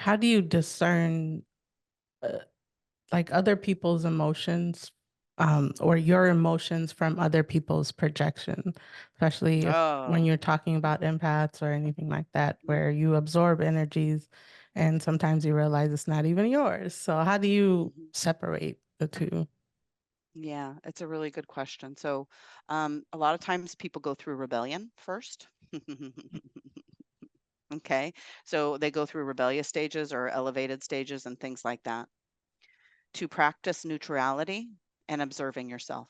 how do you discern uh, like other people's emotions or your emotions from other people's projection, especially if when Oh, you're talking about empaths or anything like that, where you absorb energies and sometimes you realize it's not even yours. So how do you mhm. separate the two? Yeah, it's a really good question. So, a lot of times people go through rebellion first. Okay, so they go through rebellious stages or elevated stages and things like that to practice neutrality and observing yourself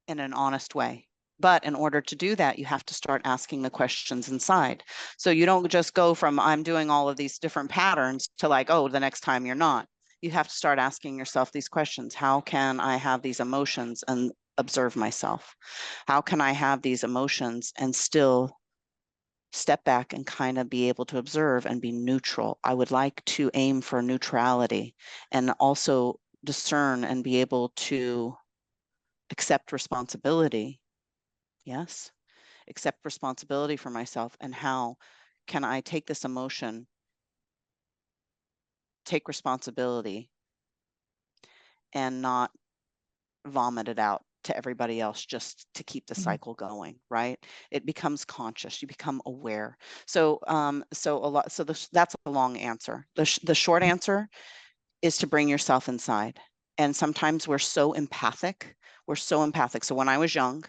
in an honest way. But in order to do that, you have to start asking the questions inside. So you don't just go from I'm doing all of these different patterns to like, oh, the next time you're not. You have to start asking yourself these questions. How can I have these emotions and observe myself? How can I have these emotions and still step back and kind of be able to observe and be neutral? I would like to aim for neutrality and also discern and be able to accept responsibility. Yes, accept responsibility for myself. And how can I take this emotion, take responsibility, and not vomit it out to everybody else just to keep the Mhm. cycle going, right? It becomes conscious, you become aware. So that's a long answer. The short answer is to bring yourself inside. And sometimes we're so empathic. So when I was young,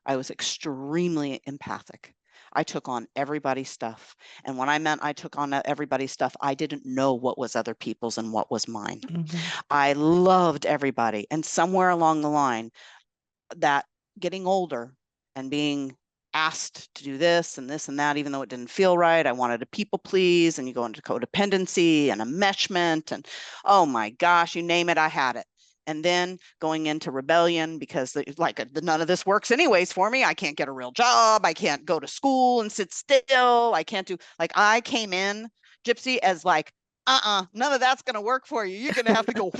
I was extremely empathic. I took on everybody's stuff. And when I meant I took on everybody's stuff, I didn't know what was other people's and what was mine. Mhm. I loved everybody. And somewhere along the line, that getting older and being asked to do this and that, even though it didn't feel right, I wanted to people please, and you go into codependency and enmeshment, and oh my gosh, you name it, I had it. And then going into rebellion because none of this works anyways for me. I can't get a real job. I can't go to school and sit still. I can't do like I came in Gypsy as like, none of that's going to work for you. You're going to have to go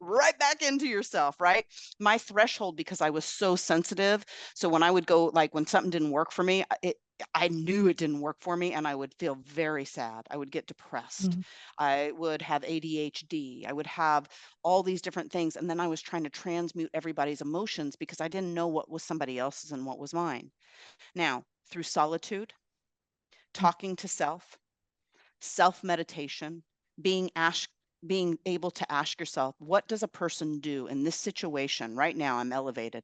right back into yourself, right? My threshold, because I was so sensitive. So when I would go, like when something didn't work for me, I knew it didn't work for me and I would feel very sad. I would get depressed. Mhm. I would have ADHD. I would have all these different things. And then I was trying to transmute everybody's emotions because I didn't know what was somebody else's and what was mine. Now, through solitude, talking to self meditation, being asked being able to ask yourself, what does a person do in this situation right now? I'm elevated,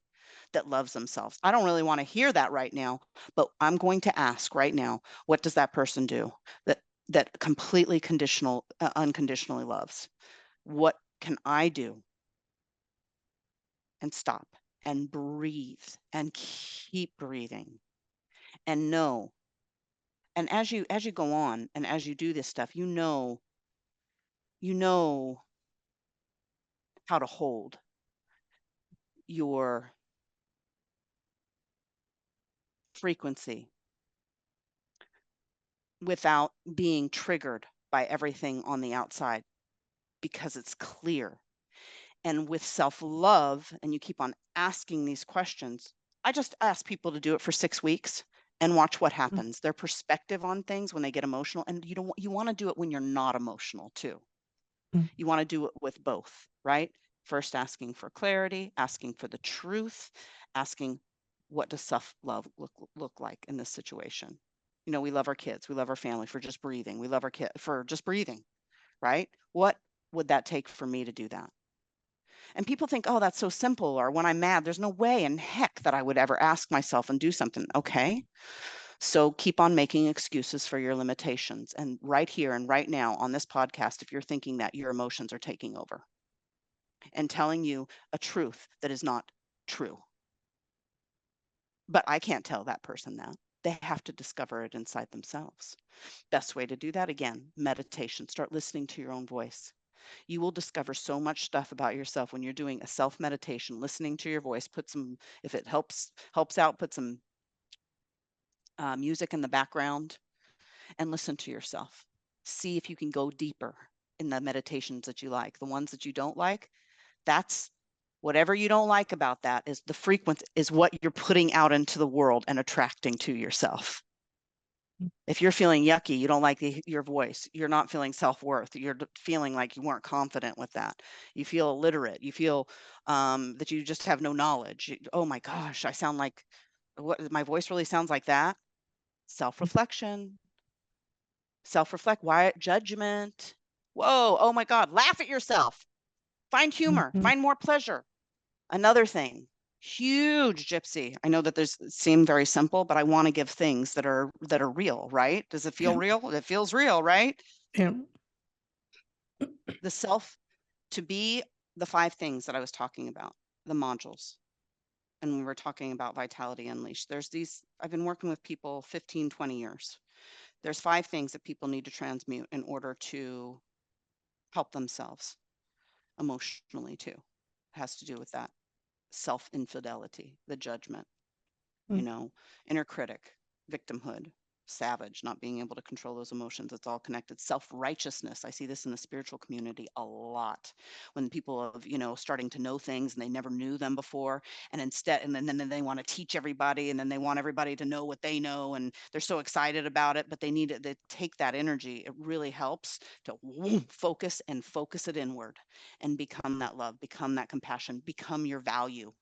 that loves themselves. I don't really want to hear that right now, but I'm going to ask right now, what does that person do that completely unconditionally loves? What can I do? And stop and breathe and keep breathing and know. And as you go on and as you do this stuff, you know how to hold your frequency without being triggered by everything on the outside because it's clear. And with self love, and you keep on asking these questions, I just ask people to do it for 6 weeks and watch what happens. Their perspective on things when they get emotional, and you want to do it when you're not emotional too. Mhm. You want to do it with both, right? First, asking for clarity, asking for the truth, asking what does self love look like in this situation. We love our kids, we love our family for just breathing, we love our kid for just breathing, right? What would that take for me to do that? And people think, oh, that's so simple. Or when I'm mad, there's no way in heck that I would ever ask myself and do something. Okay. So keep on making excuses for your limitations. And right here and right now on this podcast, if you're thinking that your emotions are taking over and telling you a truth that is not true, but I can't tell that person that. They have to discover it inside themselves. Best way to do that, again, meditation. Start listening to your own voice. You will discover so much stuff about yourself when you're doing a self meditation, listening to your voice. Put some, if it helps out, put some music in the background and listen to yourself. See if you can go deeper in the meditations that you like. The ones that you don't like, that's whatever you don't like about that is the frequency is what you're putting out into the world and attracting to yourself. If you're feeling yucky, you don't like your voice, you're not feeling self-worth, you're feeling like you weren't confident with that. You feel illiterate, you feel that you just have no knowledge. Oh my gosh, I sound like, what, my voice really sounds like that? Self-reflection, self-reflect, why judgment? Whoa, oh my God, laugh at yourself, find humor, Mhm. find more pleasure. Another thing, huge Gypsy. I know that there's seem very simple, but I want to give things that are real, right? Does it feel Yeah. real? It feels real, right? Yeah. The self to be the 5 things that I was talking about, the modules. And we were talking about Vitality Unleashed. There's these, I've been working with people 15, 20 years. There's 5 things that people need to transmute in order to help themselves emotionally too. It has to do with that self-infidelity, the judgment, Mm. inner critic, victimhood, savage, not being able to control those emotions. It's all connected. Self-righteousness. I see this in the spiritual community a lot when people are, starting to know things and they never knew them before. And instead, and then they want to teach everybody, and then they want everybody to know what they know. And they're so excited about it, but they need it. They take that energy. It really helps to focus it inward and become that love, become that compassion, become your value.